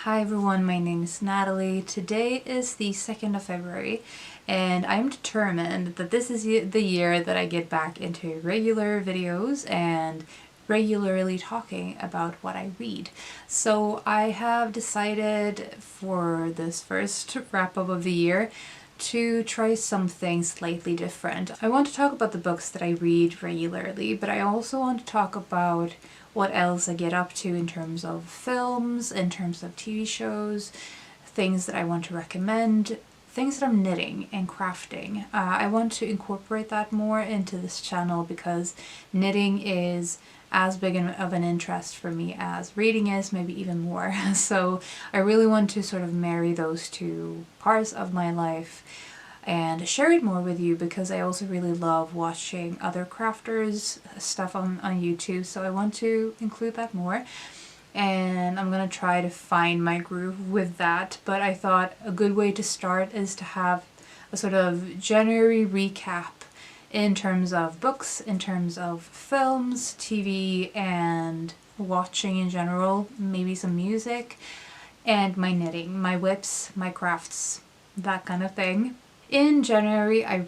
Hi everyone, my name is Natalie. Today is the 2nd of February and I'm determined that this is the year that I get back into regular videos and regularly talking about what I read. So I have decided for this first wrap-up of the year to try something slightly different. I want to talk about the books that I read regularly, but I also want to talk about what else I get up to in terms of films, in terms of TV shows, things that I want to recommend, things that I'm knitting and crafting. I want to incorporate that more into this channel because knitting is as big of an interest for me as reading is, maybe even more. So I really want to sort of marry those two parts of my life and share it more with you because I also really love watching other crafters stuff on YouTube, so I want to include that more. And I'm gonna try to find my groove with that, but I thought a good way to start is to have a sort of January recap in terms of books, in terms of films, TV, and watching in general, maybe some music, and my knitting, my whips, my crafts, that kind of thing. In January I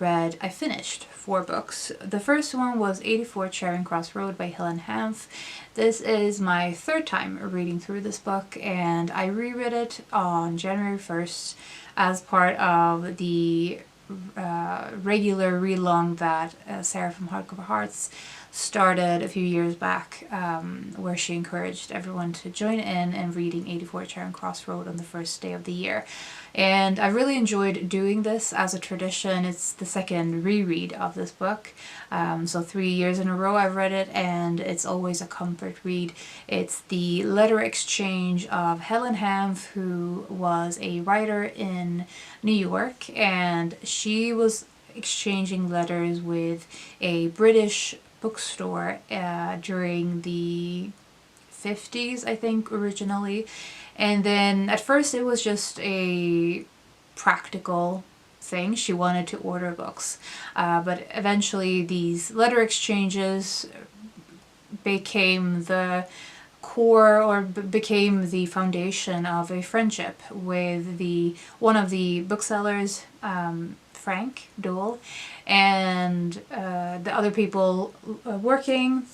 finished 4 books. The first one was 84 Charing Crossroad by Helene Hanff. This is my 3rd time reading through this book, and I reread it on January 1st as part of the regular read-along that Sarah from Hardcover Hearts started a few years back, where she encouraged everyone to join in reading 84 Charing Crossroad on the first day of the year. And I really enjoyed doing this as a tradition. It's the 2nd reread of this book, so 3 years in a row I've read it, and it's always a comfort read. It's the letter exchange of Helene Hanff, who was a writer in New York, and she was exchanging letters with a British bookstore during the 50s, I think, originally. And then at first it was just a practical thing. She wanted to order books, but eventually these letter exchanges became the core, or became the foundation of a friendship with one of the booksellers, Frank Duell, and the other people working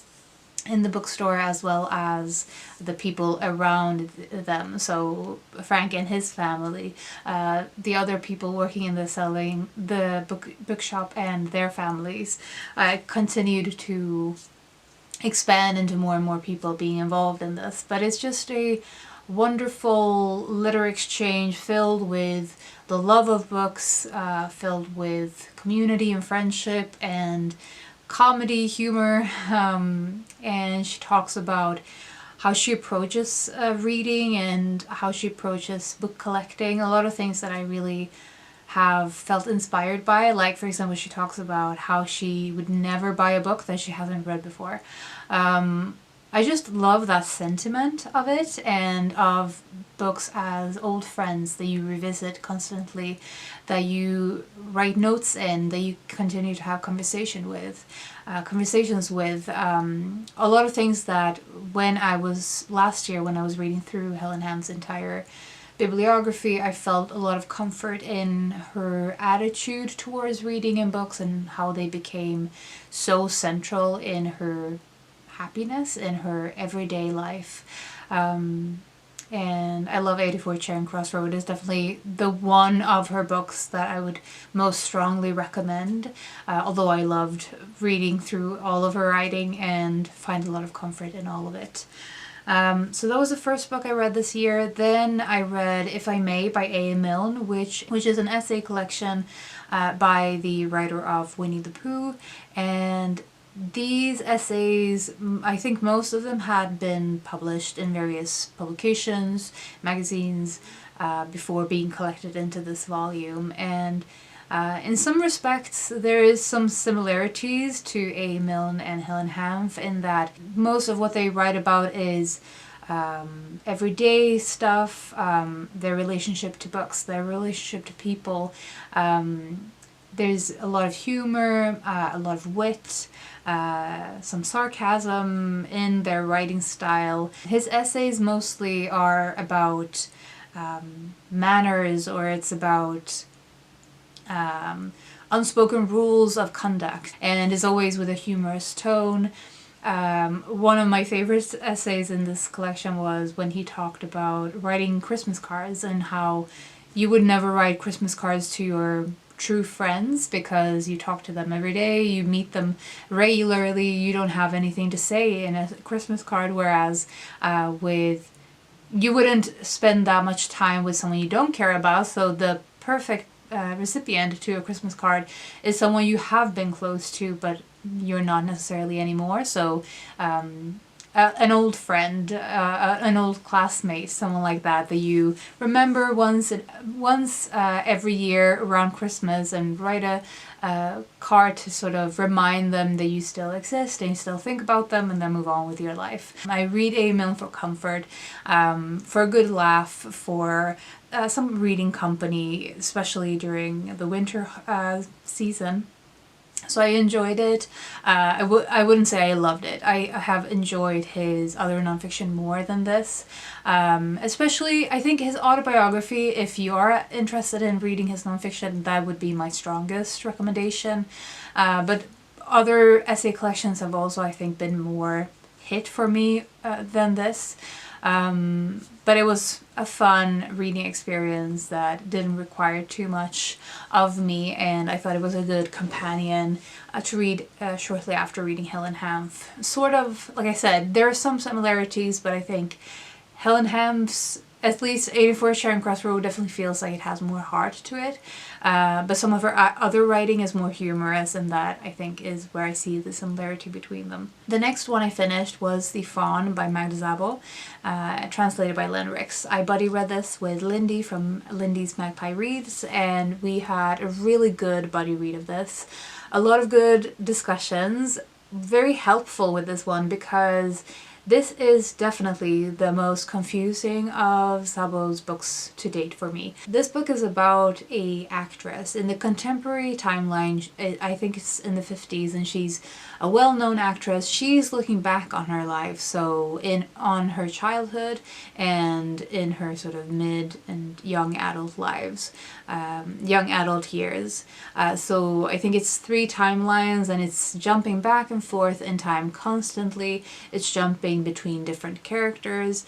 in the bookstore, as well as the people around them. So Frank and his family, the other people working in the bookshop and their families, continued to expand into more and more people being involved in this. But it's just a wonderful letter exchange filled with the love of books, filled with community and friendship and comedy, humor, and she talks about how she approaches reading and how she approaches book collecting. A lot of things that I really have felt inspired by. Like, for example, she talks about how she would never buy a book that she hasn't read before. I just love that sentiment of it, and of books as old friends that you revisit constantly, that you write notes in, that you continue to have conversations with. A lot of things that last year when I was reading through Helene Hanff's entire bibliography, I felt a lot of comfort in her attitude towards reading and books and how they became so central in her happiness, in her everyday life. And I love 84 Charing Crossroad. Is definitely the one of her books that I would most strongly recommend, although I loved reading through all of her writing and find a lot of comfort in all of it. So that was the first book I read this year. Then I read If I May by A Milne, which is an essay collection by the writer of Winnie the Pooh. And these essays, I think most of them had been published in various publications, magazines, before being collected into this volume. And in some respects, there is some similarities to A Milne and Helene Hanff in that most of what they write about is everyday stuff, their relationship to books, their relationship to people. There's a lot of humor, a lot of wit, some sarcasm in their writing style. His essays mostly are about manners, or it's about unspoken rules of conduct, and is always with a humorous tone. One of my favorite essays in this collection was when he talked about writing Christmas cards and how you would never write Christmas cards to your true friends because you talk to them every day, you meet them regularly, you don't have anything to say in a Christmas card, whereas with you wouldn't spend that much time with someone you don't care about, so the perfect recipient to a Christmas card is someone you have been close to but you're not necessarily anymore. So an old friend, an old classmate, someone like that that you remember once every year around Christmas, and write a card to sort of remind them that you still exist and you still think about them, and then move on with your life. I read A Milne for comfort, for a good laugh, for some reading company, especially during the winter season. So I enjoyed it. I wouldn't say I loved it. I have enjoyed his other nonfiction more than this. Especially, I think his autobiography, if you are interested in reading his nonfiction, that would be my strongest recommendation. But other essay collections have also, I think, been more hit for me than this. But it was a fun reading experience that didn't require too much of me, and I thought it was a good companion to read shortly after reading Helene Hanff. Sort of, like I said, there are some similarities, but I think Helene Hanff's, at least 84 Charing Cross Road, definitely feels like it has more heart to it. But some of her other writing is more humorous, and that, I think, is where I see the similarity between them. The next one I finished was The Fawn by Magda Szabo, translated by Len Rix. I buddy read this with Lindy from Lindy's Magpie Reads, and we had a really good buddy read of this. A lot of good discussions, very helpful with this one, because this is definitely the most confusing of Szabo's books to date for me. This book is about a actress in the contemporary timeline. I think it's in the 50s, and she's a well-known actress. She's looking back on her life, so on her childhood and in her sort of mid and young adult lives, young adult years. So I think it's 3 timelines, and it's jumping back and forth in time constantly. It's jumping between different characters.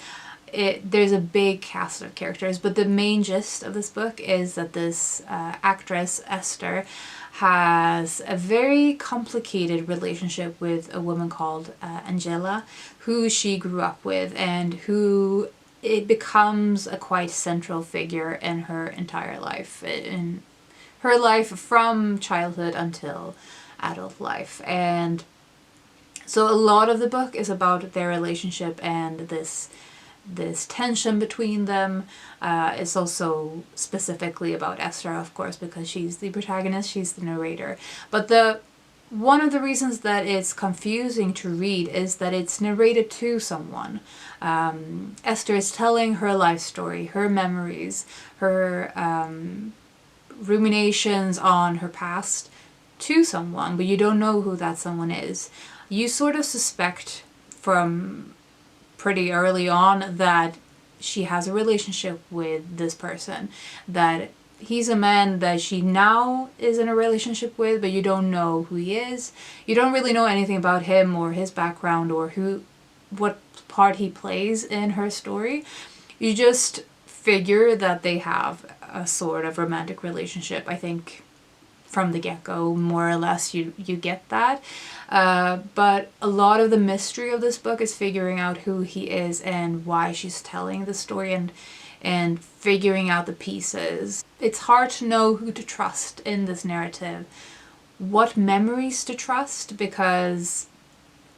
There's a big cast of characters, but the main gist of this book is that this actress, Esther, has a very complicated relationship with a woman called Angela, who she grew up with, and who it becomes a quite central figure in her entire life, in her life from childhood until adult life. And so a lot of the book is about their relationship and this tension between them. It's also specifically about Esther, of course, because she's the protagonist, she's the narrator. But one of the reasons that it's confusing to read is that it's narrated to someone. Esther is telling her life story, her memories, her ruminations on her past to someone, but you don't know who that someone is. You sort of suspect from pretty early on that she has a relationship with this person, that he's a man that she now is in a relationship with, but you don't know who he is. You don't really know anything about him or his background or what part he plays in her story. You just figure that they have a sort of romantic relationship. I think from the get-go, more or less, you get that. But a lot of the mystery of this book is figuring out who he is and why she's telling the story, and figuring out the pieces. It's hard to know who to trust in this narrative, what memories to trust, because,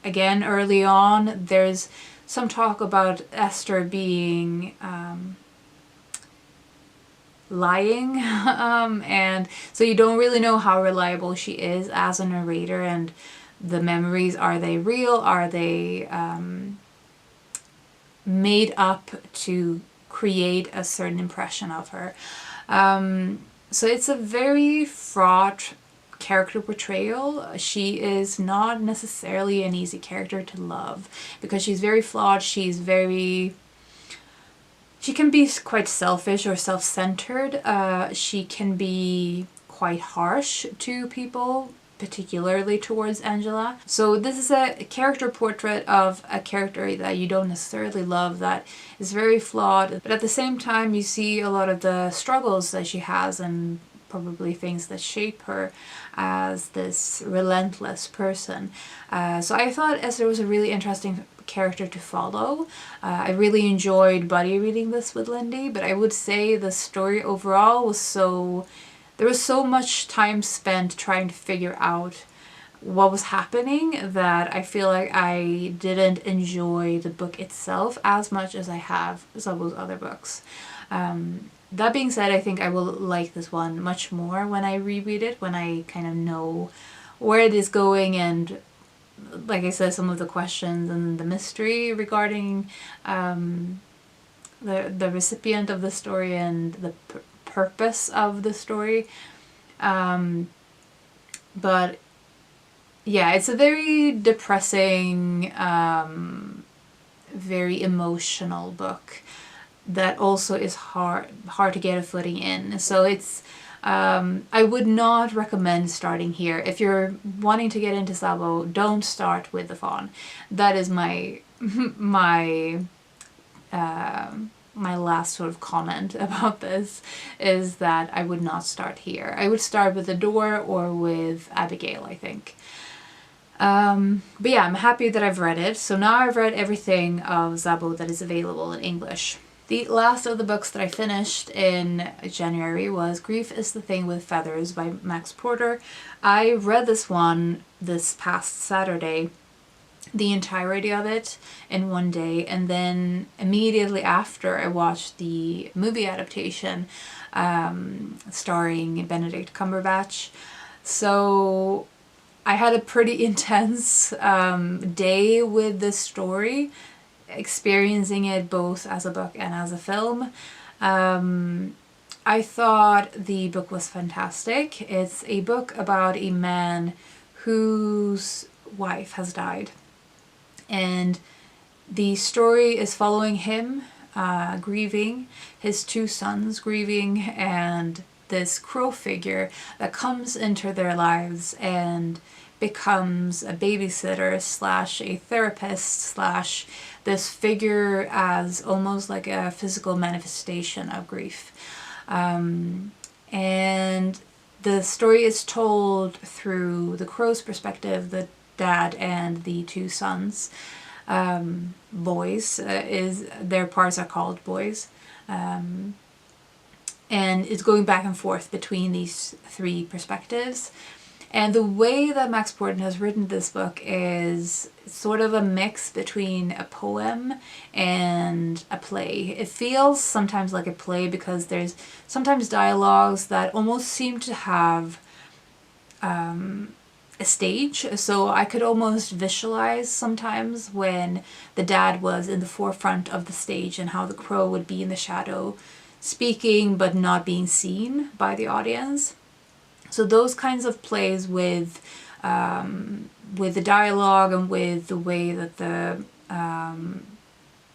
again, early on, there's some talk about Esther being lying, and so you don't really know how reliable she is as a narrator, and the memories, are they real, are they made up to create a certain impression of her. So it's a very fraught, character portrayal. She is not necessarily an easy character to love because she's very flawed. She can be quite selfish or self-centered. She can be quite harsh to people, particularly towards Angela. So this is a character portrait of a character that you don't necessarily love, that is very flawed, but at the same time you see a lot of the struggles that she has and probably things that shape her as this relentless person. So I thought Esther was a really interesting character to follow. I really enjoyed buddy reading this with Lindy, but I would say the story overall was there was so much time spent trying to figure out what was happening that I feel like I didn't enjoy the book itself as much as I have Szabo's other books. That being said, I think I will like this one much more when I reread it, when I kind of know where it is going and, like I said, some of the questions and the mystery regarding the recipient of the story and the purpose of the story. But yeah, it's a very depressing, very emotional book that also is hard to get a footing in. So it's I would not recommend starting here. If you're wanting to get into Szabo, don't start with the Fawn. That is my my last sort of comment about this, is that I would not start here. I would start with The Door or with Abigail, I think. But yeah, I'm happy that I've read it. So now I've read everything of Szabo that is available in English. The last of the books that I finished in January was Grief is the Thing with Feathers by Max Porter. I read this one this past Saturday, the entirety of it in one day, and then immediately after I watched the movie adaptation starring Benedict Cumberbatch. So I had a pretty intense day with this story, experiencing it both as a book and as a film. I thought the book was fantastic. It's a book about a man whose wife has died, and the story is following him grieving, his two sons grieving, and this crow figure that comes into their lives and becomes a babysitter slash a therapist slash this figure as almost like a physical manifestation of grief. And the story is told through the crow's perspective, the dad and the two sons. Boys, their parts are called boys. And it's going back and forth between these three perspectives. And the way that Max Porter has written this book is sort of a mix between a poem and a play. It feels sometimes like a play because there's sometimes dialogues that almost seem to have a stage. So I could almost visualize sometimes when the dad was in the forefront of the stage and how the crow would be in the shadow, speaking but not being seen by the audience. So those kinds of plays with the dialogue and with the way that the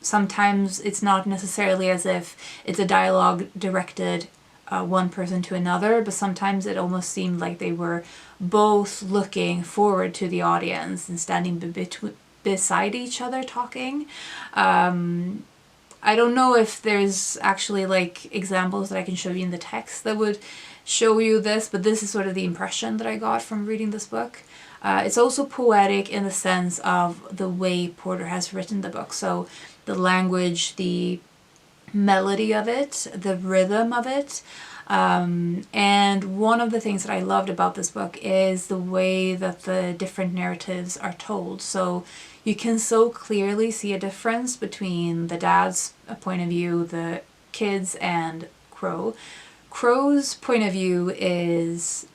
sometimes it's not necessarily as if it's a dialogue directed one person to another, but sometimes it almost seemed like they were both looking forward to the audience and standing beside each other talking. I don't know if there's actually like examples that I can show you in the text that would show you this, but this is sort of the impression that I got from reading this book. It's also poetic in the sense of the way Porter has written the book. So the language, the melody of it, the rhythm of it. And one of the things that I loved about this book is the way that the different narratives are told. So you can so clearly see a difference between the dad's point of view, the kids, and Crow. Crow's point of view is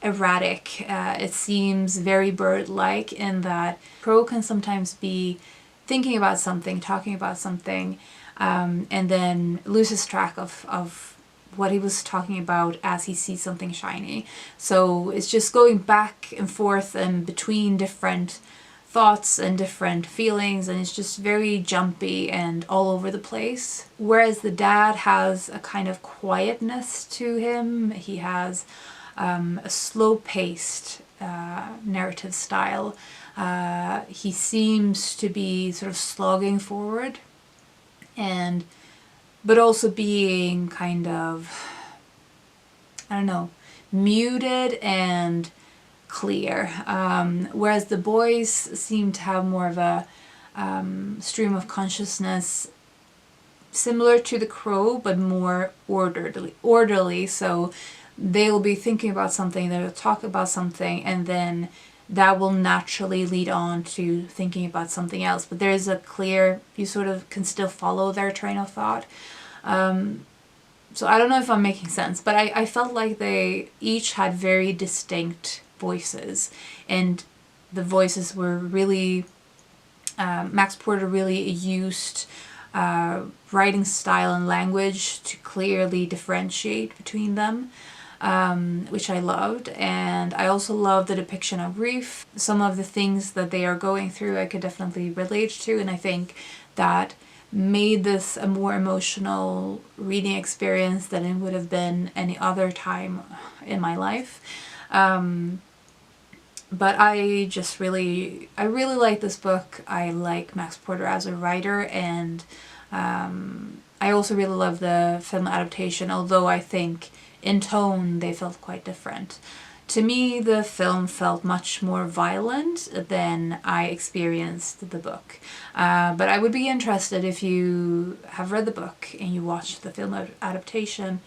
erratic. It seems very bird-like in that Crow can sometimes be thinking about something, talking about something, and then loses track of what he was talking about as he sees something shiny. So it's just going back and forth and between different thoughts and different feelings, and it's just very jumpy and all over the place. Whereas the dad has a kind of quietness to him. He has a slow-paced narrative style. He seems to be sort of slogging forward, but also being kind of, I don't know, muted and clear. Whereas the boys seem to have more of a stream of consciousness similar to The Crow, but more orderly. So they'll be thinking about something, they'll talk about something, and then that will naturally lead on to thinking about something else. But there's a clear, you sort of can still follow their train of thought. So I don't know if I'm making sense, but I felt like they each had very distinct voices, and the voices were really, Max Porter really used writing style and language to clearly differentiate between them. Which I loved, and I also love the depiction of grief. Some of the things that they are going through I could definitely relate to, and I think that made this a more emotional reading experience than it would have been any other time in my life. But I really like this book. I like Max Porter as a writer, and I also really love the film adaptation, although I think in tone they felt quite different. To me, the film felt much more violent than I experienced the book. But I would be interested, if you have read the book and you watched the film adaptation,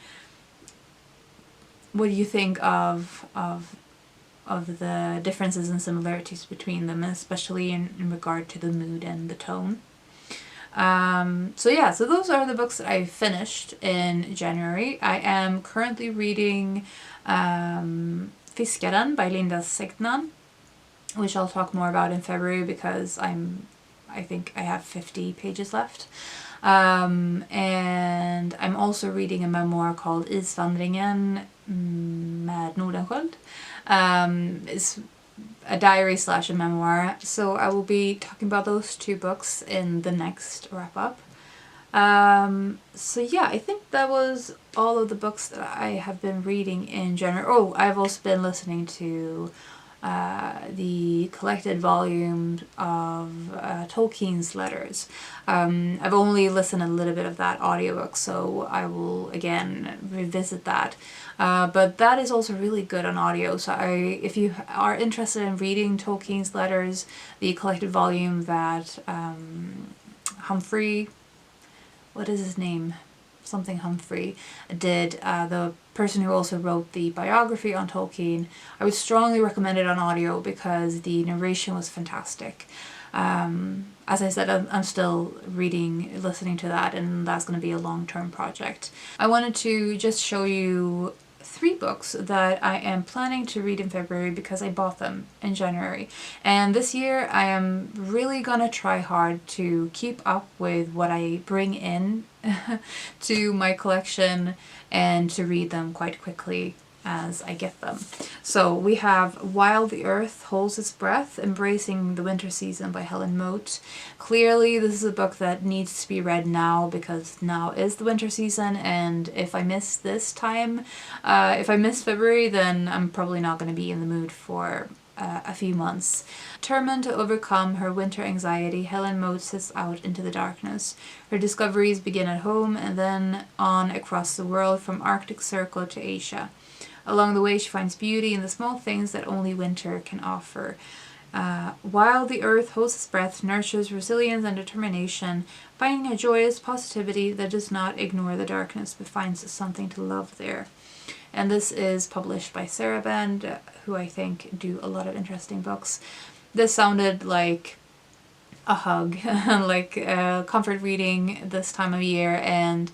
what do you think of the differences and similarities between them, especially in regard to the mood and the tone? So those are the books that I finished in January. I am currently reading Fiskaren by Linda Signan, which I'll talk more about in February because I think I have 50 pages left. And I'm also reading a memoir called Isvandringen med Nordenskjöld. It's a diary / a memoir. So I will be talking about those two books in the next wrap up. So yeah, I think that was all of the books that I have been reading in January. Oh, I've also been listening to the collected volume of Tolkien's letters. I've only listened a little bit of that audiobook, so I will again revisit that. But that is also really good on audio. So if you are interested in reading Tolkien's letters, the collected volume that Humphrey, what is his name? Something Humphrey did, the person who also wrote the biography on Tolkien, I would strongly recommend it on audio because the narration was fantastic. As I said, I'm still listening to that, and that's going to be a long-term project. I wanted to just show you 3 books that I am planning to read in February because I bought them in January. And this year I am really gonna try hard to keep up with what I bring in to my collection and to read them quite quickly as I get them. So we have While the Earth Holds Its Breath, Embracing the Winter Season by Helen Mote. Clearly this is a book that needs to be read now because now is the winter season, and if I miss this time, if I miss February, then I'm probably not going to be in the mood for a few months. Determined to overcome her winter anxiety, Helen Mote sets out into the darkness. Her discoveries begin at home and then on across the world, from Arctic Circle to Asia. Along the way, she finds beauty in the small things that only winter can offer. While the Earth Holds Its Breath nurtures resilience and determination, finding a joyous positivity that does not ignore the darkness but finds something to love there. And this is published by Saraband, who I think do a lot of interesting books. This sounded like a hug, like comfort reading this time of year, and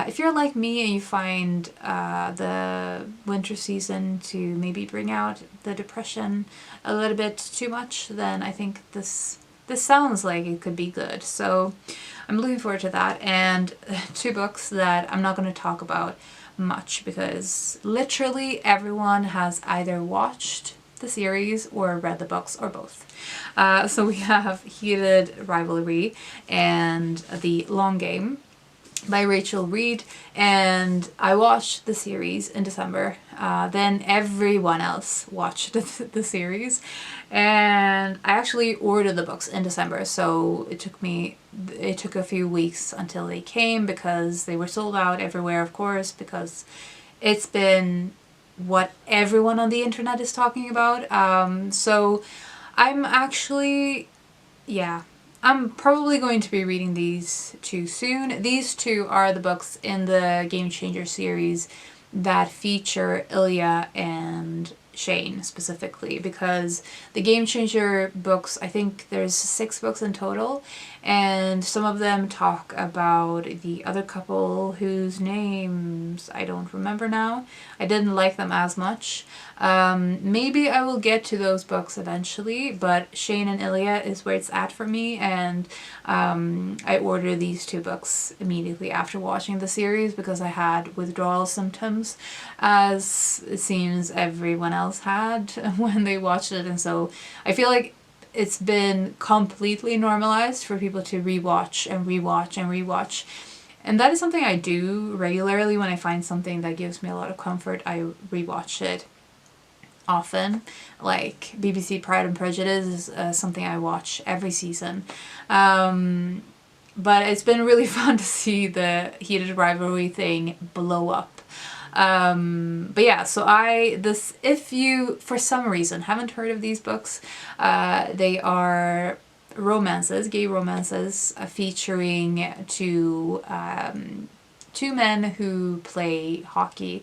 if you're like me and you find the winter season to maybe bring out the depression a little bit too much, then I think this this sounds like it could be good. So I'm looking forward to that. And 2 books that I'm not going to talk about much because literally everyone has either watched the series or read the books or both. So we have Heated Rivalry and The Long Game by Rachel Reed, and I watched the series in December. Then everyone else watched the series, and I actually ordered the books in December, so it took a few weeks until they came because they were sold out everywhere, of course, because it's been what everyone on the internet is talking about. So I'm actually, yeah, I'm probably going to be reading these 2 soon. These 2 are the books in the Game Changer series that feature Ilya and Shane specifically, because the Game Changer books, I think there's 6 books in total, and some of them talk about the other couple whose names I don't remember now. I didn't like them as much. Maybe I will get to those books eventually, but Shane and Ilya is where it's at for me, and I ordered these 2 books immediately after watching the series because I had withdrawal symptoms, as it seems everyone else had when they watched it, and so I feel like it's been completely normalized for people to rewatch and rewatch and rewatch. And that is something I do regularly. When I find something that gives me a lot of comfort, I rewatch it often. Like BBC Pride and Prejudice is something I watch every season. But it's been really fun to see the Heated Rivalry thing blow up. But yeah, so if you for some reason haven't heard of these books, they are romances, gay romances, featuring 2 men who play hockey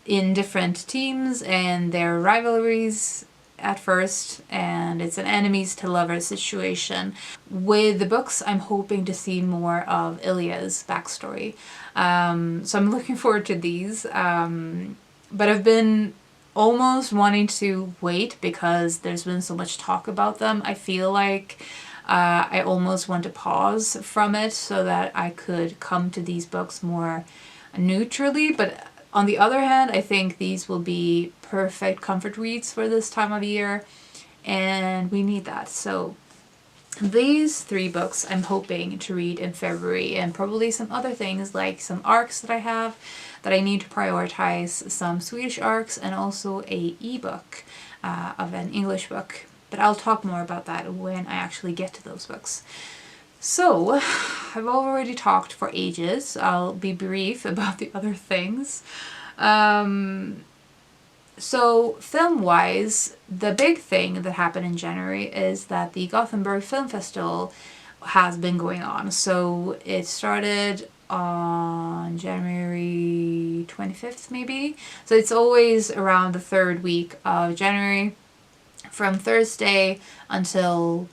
in different teams, and their rivalries at first, and it's an enemies to lovers situation. With the books, I'm hoping to see more of Ilya's backstory. So I'm looking forward to these. But I've been almost wanting to wait because there's been so much talk about them. I feel like I almost want to pause from it so that I could come to these books more neutrally, but on the other hand, I think these will be perfect comfort reads for this time of year, and we need that. So these 3 books I'm hoping to read in February, and probably some other things like some arcs that I have that I need to prioritize, some Swedish arcs, and also a ebook of an English book. But I'll talk more about that when I actually get to those books. So, I've already talked for ages. I'll be brief about the other things. So, film-wise, the big thing that happened in January is that the Gothenburg Film Festival has been going on. So, it started on January 25th, maybe. So, it's always around the 3rd week of January, from Thursday until...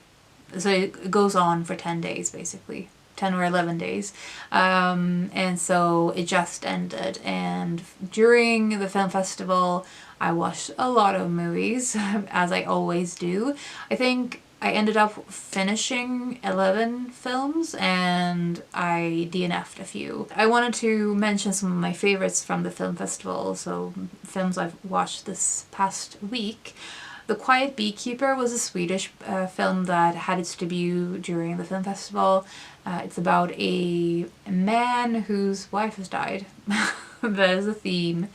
So it goes on for 10 days, basically. 10 or 11 days. And so it just ended. And during the film festival, I watched a lot of movies, as I always do. I think I ended up finishing 11 films, and I DNF'd a few. I wanted to mention some of my favorites from the film festival, so films I've watched this past week. The Quiet Beekeeper was a Swedish film that had its debut during the film festival. It's about a man whose wife has died. That is a theme.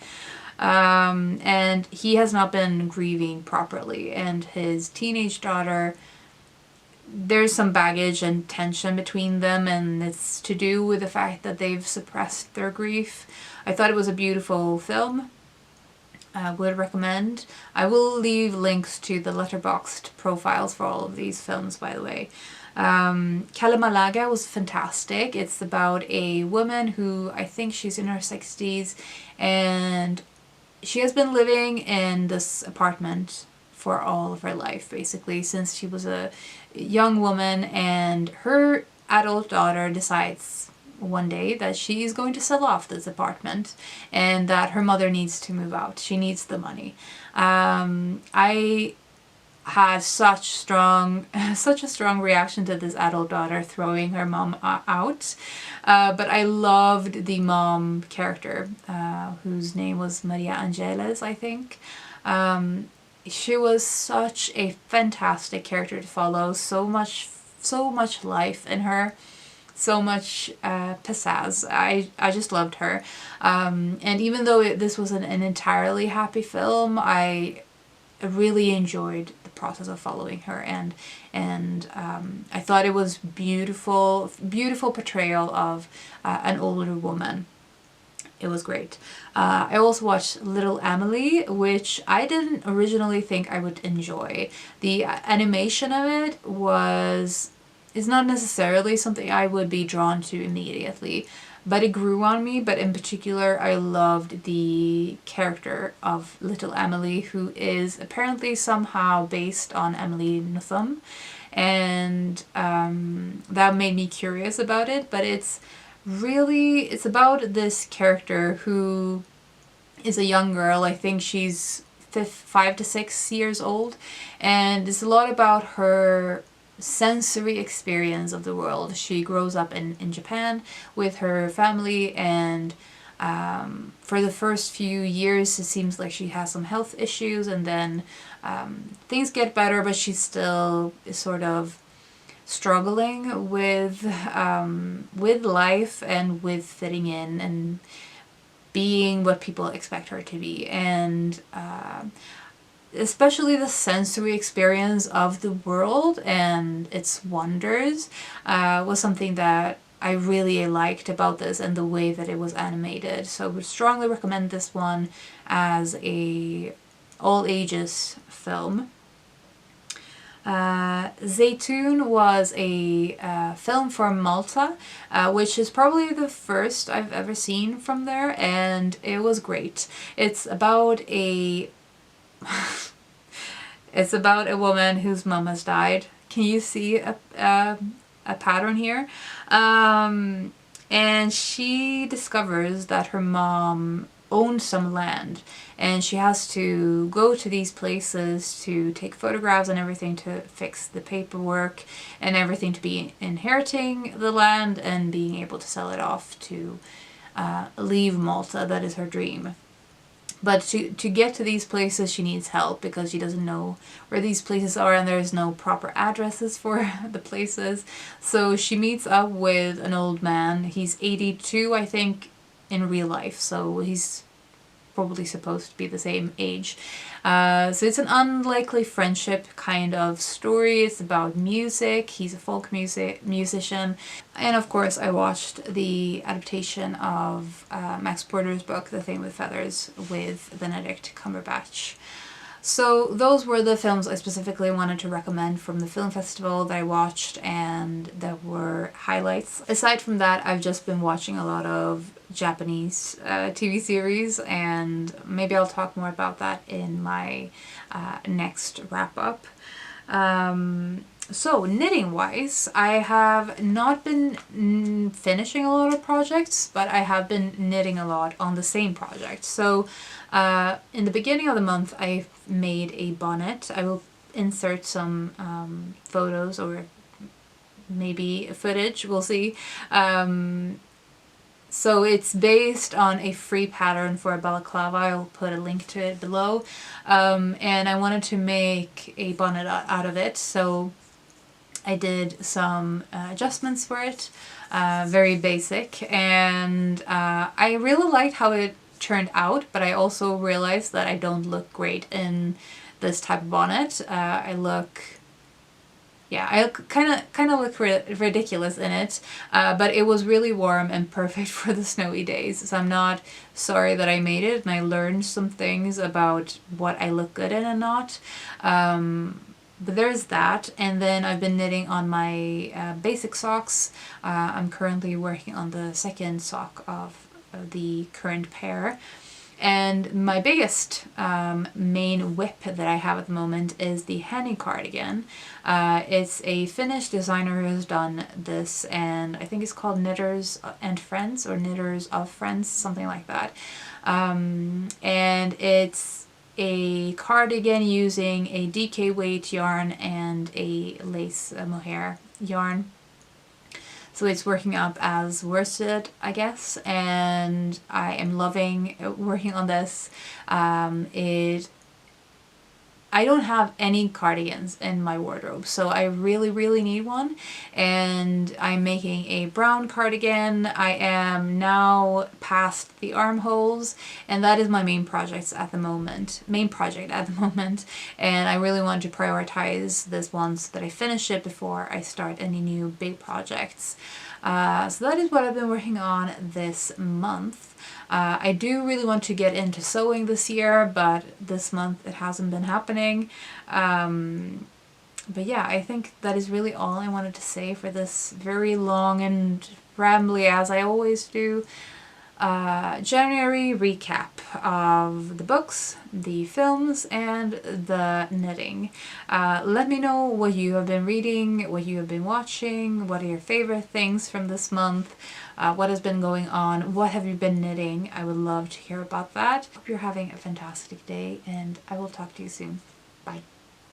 And he has not been grieving properly, and his teenage daughter, there's some baggage and tension between them, and it's to do with the fact that they've suppressed their grief. I thought it was a beautiful film. I would recommend. I will leave links to the letterboxd profiles for all of these films, by the way. Kalimalaga was fantastic. It's about a woman who, I think she's in her 60s, and she has been living in this apartment for all of her life, basically, since she was a young woman, and her adult daughter decides one day that she is going to sell off this apartment and that her mother needs to move out. She needs the money. I had such a strong reaction to this adult daughter throwing her mom out. But I loved the mom character, whose name was Maria Angeles, I think. She was such a fantastic character to follow. So much life in her. So much pizzazz. I just loved her. And even though this was an entirely happy film, I really enjoyed the process of following her, and I thought it was beautiful portrayal of an older woman. It was great. I also watched Little Emily, which I didn't originally think I would enjoy. The animation of it is not necessarily something I would be drawn to immediately, but it grew on me. But in particular, I loved the character of Little Emily, who is apparently somehow based on Emily Nutham, and that made me curious about it. But it's about this character who is a young girl. I think she's 5 to 6 years old, and it's a lot about her sensory experience of the world. She grows up in Japan with her family, and for the first few years it seems like she has some health issues, and then things get better, but she's still sort of struggling with life and with fitting in and being what people expect her to be. And especially the sensory experience of the world and its wonders was something that I really liked about this, and the way that it was animated. So I would strongly recommend this one as a all ages film. Zaytoon was a film from Malta, which is probably the first I've ever seen from there, and it was great. It's about a it's about a woman whose mom has died. Can you see a pattern here? And she discovers that her mom owns some land, and she has to go to these places to take photographs and everything, to fix the paperwork and everything, to be inheriting the land and being able to sell it off to leave Malta. That is her dream. But to get to these places, she needs help because she doesn't know where these places are, and there's no proper addresses for the places. So she meets up with an old man. He's 82, I think, in real life. So he's probably supposed to be the same age. So it's an unlikely friendship kind of story. It's about music. He's a folk musician. And of course I watched the adaptation of Max Porter's book, The Thing with Feathers, with Benedict Cumberbatch. So those were the films I specifically wanted to recommend from the film festival that I watched and that were highlights. Aside from that, I've just been watching a lot of Japanese TV series, and maybe I'll talk more about that in my next wrap-up. So knitting wise, I have not been finishing a lot of projects, but I have been knitting a lot on the same project. So in the beginning of the month, I made a bonnet. I will insert some photos or maybe footage, we'll see. So it's based on a free pattern for a balaclava. I'll put a link to it below. And I wanted to make a bonnet out of it, so I did some adjustments for it, very basic, and I really liked how it turned out, but I also realized that I don't look great in this type of bonnet. I kind of look ridiculous in it, but it was really warm and perfect for the snowy days, so I'm not sorry that I made it, and I learned some things about what I look good in and not. But there's that, and then I've been knitting on my basic socks. I'm currently working on the second sock of the current pair. And my biggest main whip that I have at the moment is the Henny cardigan. It's a Finnish designer who has done this, and I think it's called Knitters and Friends, or Knitters of Friends, something like that. And it's a cardigan using a DK weight yarn and a lace mohair yarn. So it's working up as worsted, I guess, and I am loving working on this. I don't have any cardigans in my wardrobe, so I really need one, and I'm making a brown cardigan. I am now past the armholes, and that is my main project at the moment, and I really want to prioritize this one so that I finish it before I start any new big projects. So that is what I've been working on this month. I do really want to get into sewing this year, but this month it hasn't been happening. But yeah, I think that is really all I wanted to say for this very long and rambly, as I always do, January recap of the books, the films, and the knitting. Let me know what you have been reading, what you have been watching, what are your favorite things from this month, what has been going on, what have you been knitting. I would love to hear about that. Hope you're having a fantastic day, and I will talk to you soon.